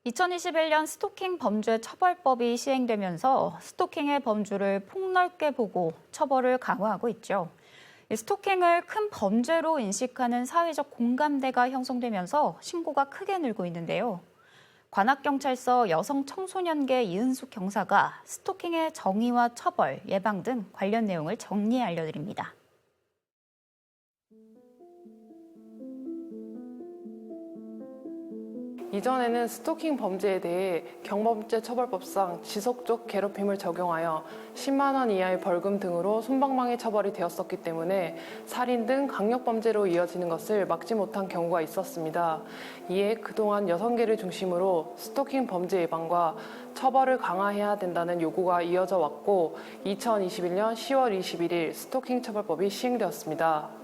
2021년 스토킹 범죄 처벌법이 시행되면서 스토킹의 범주를 폭넓게 보고 처벌을 강화하고 있죠. 스토킹을 큰 범죄로 인식하는 사회적 공감대가 형성되면서 신고가 크게 늘고 있는데요. 관악경찰서 여성청소년계 이은숙 경사가 스토킹의 정의와 처벌, 예방 등 관련 내용을 정리해 알려드립니다. 이전에는 스토킹 범죄에 대해 경범죄처벌법상 지속적 괴롭힘을 적용하여 10만 원 이하의 벌금 등으로 솜방망이 처벌이 되었었기 때문에 살인 등 강력범죄로 이어지는 것을 막지 못한 경우가 있었습니다. 이에 그동안 여성계를 중심으로 스토킹 범죄 예방과 처벌을 강화해야 된다는 요구가 이어져 왔고 2021년 10월 21일 스토킹 처벌법이 시행되었습니다.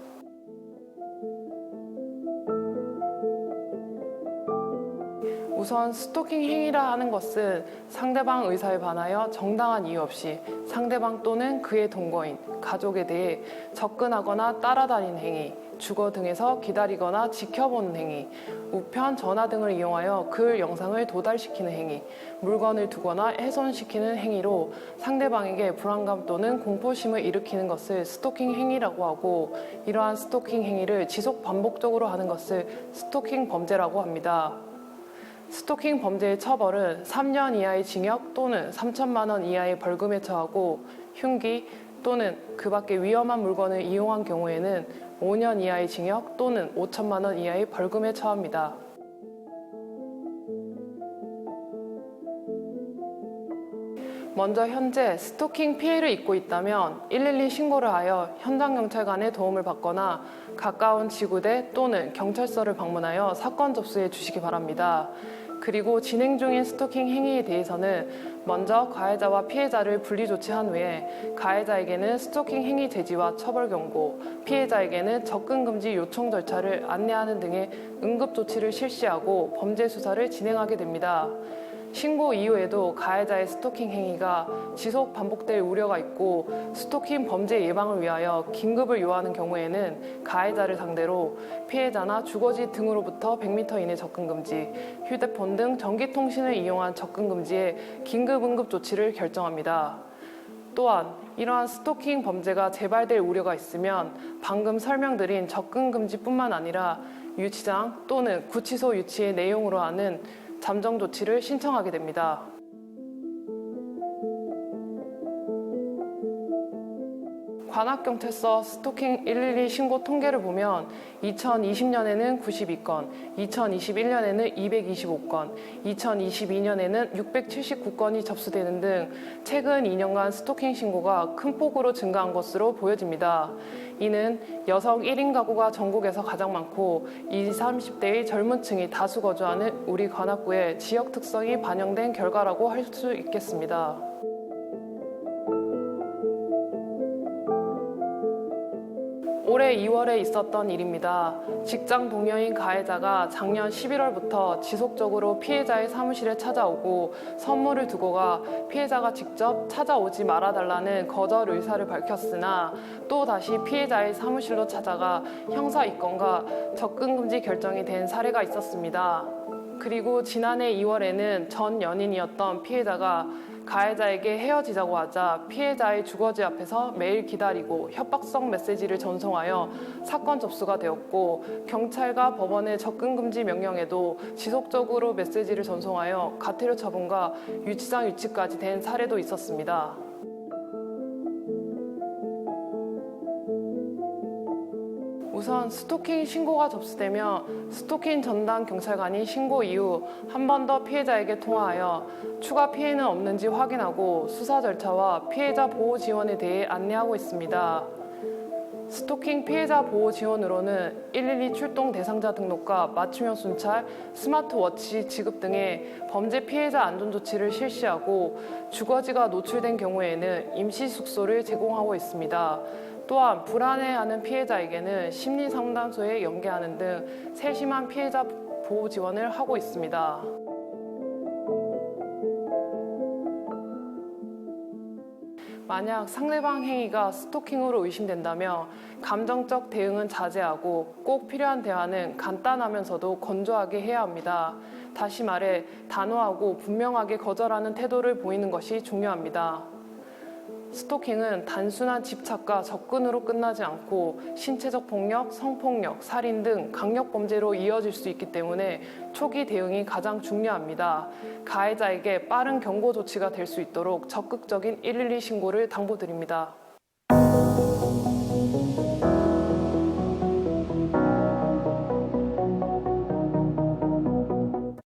우선 스토킹 행위라 하는 것은 상대방 의사에 반하여 정당한 이유 없이 상대방 또는 그의 동거인, 가족에 대해 접근하거나 따라다니는 행위, 주거 등에서 기다리거나 지켜보는 행위, 우편, 전화 등을 이용하여 그 영상을 도달시키는 행위, 물건을 두거나 훼손시키는 행위로 상대방에게 불안감 또는 공포심을 일으키는 것을 스토킹 행위라고 하고 이러한 스토킹 행위를 지속 반복적으로 하는 것을 스토킹 범죄라고 합니다. 스토킹 범죄의 처벌은 3년 이하의 징역 또는 3천만 원 이하의 벌금에 처하고 흉기 또는 그 밖의 위험한 물건을 이용한 경우에는 5년 이하의 징역 또는 5천만 원 이하의 벌금에 처합니다. 먼저 현재 스토킹 피해를 입고 있다면 112 신고를 하여 현장 경찰관의 도움을 받거나 가까운 지구대 또는 경찰서를 방문하여 사건 접수해 주시기 바랍니다. 그리고 진행 중인 스토킹 행위에 대해서는 먼저 가해자와 피해자를 분리 조치한 후에 가해자에게는 스토킹 행위 제지와 처벌 경고, 피해자에게는 접근 금지 요청 절차를 안내하는 등의 응급 조치를 실시하고 범죄 수사를 진행하게 됩니다. 신고 이후에도 가해자의 스토킹 행위가 지속 반복될 우려가 있고 스토킹 범죄 예방을 위하여 긴급을 요하는 경우에는 가해자를 상대로 피해자나 주거지 등으로부터 100m 이내 접근 금지, 휴대폰 등 전기통신을 이용한 접근 금지에 긴급 응급 조치를 결정합니다. 또한 이러한 스토킹 범죄가 재발될 우려가 있으면 방금 설명드린 접근 금지뿐만 아니라 유치장 또는 구치소 유치의 내용으로 하는 잠정 조치를 신청하게 됩니다. 관악경찰서 스토킹 112 신고 통계를 보면 2020년에는 92건, 2021년에는 225건, 2022년에는 679건이 접수되는 등 최근 2년간 스토킹 신고가 큰 폭으로 증가한 것으로 보여집니다. 이는 여성 1인 가구가 전국에서 가장 많고 20, 30대의 젊은 층이 다수 거주하는 우리 관악구의 지역 특성이 반영된 결과라고 할 수 있겠습니다. 올해 2월에 있었던 일입니다. 직장 동료인 가해자가 작년 11월부터 지속적으로 피해자의 사무실에 찾아오고 선물을 두고 가 피해자가 직접 찾아오지 말아달라는 거절 의사를 밝혔으나 또 다시 피해자의 사무실로 찾아가 형사 입건과 접근 금지 결정이 된 사례가 있었습니다. 그리고 지난해 2월에는 전 연인이었던 피해자가 가해자에게 헤어지자고 하자 피해자의 주거지 앞에서 매일 기다리고 협박성 메시지를 전송하여 사건 접수가 되었고 경찰과 법원의 접근 금지 명령에도 지속적으로 메시지를 전송하여 가태료 처분과 유치장 유치까지 된 사례도 있었습니다. 우선 스토킹 신고가 접수되면 스토킹 전담 경찰관이 신고 이후 한 번 더 피해자에게 통화하여 추가 피해는 없는지 확인하고 수사 절차와 피해자 보호 지원에 대해 안내하고 있습니다. 스토킹 피해자 보호 지원으로는 112 출동 대상자 등록과 맞춤형 순찰, 스마트워치 지급 등의 범죄 피해자 안전 조치를 실시하고 주거지가 노출된 경우에는 임시 숙소를 제공하고 있습니다. 또한 불안해하는 피해자에게는 심리상담소에 연계하는 등 세심한 피해자 보호 지원을 하고 있습니다. 만약 상대방 행위가 스토킹으로 의심된다면 감정적 대응은 자제하고 꼭 필요한 대화는 간단하면서도 건조하게 해야 합니다. 다시 말해 단호하고 분명하게 거절하는 태도를 보이는 것이 중요합니다. 스토킹은 단순한 집착과 접근으로 끝나지 않고 신체적 폭력, 성폭력, 살인 등 강력범죄로 이어질 수 있기 때문에 초기 대응이 가장 중요합니다. 가해자에게 빠른 경고 조치가 될 수 있도록 적극적인 112 신고를 당부드립니다.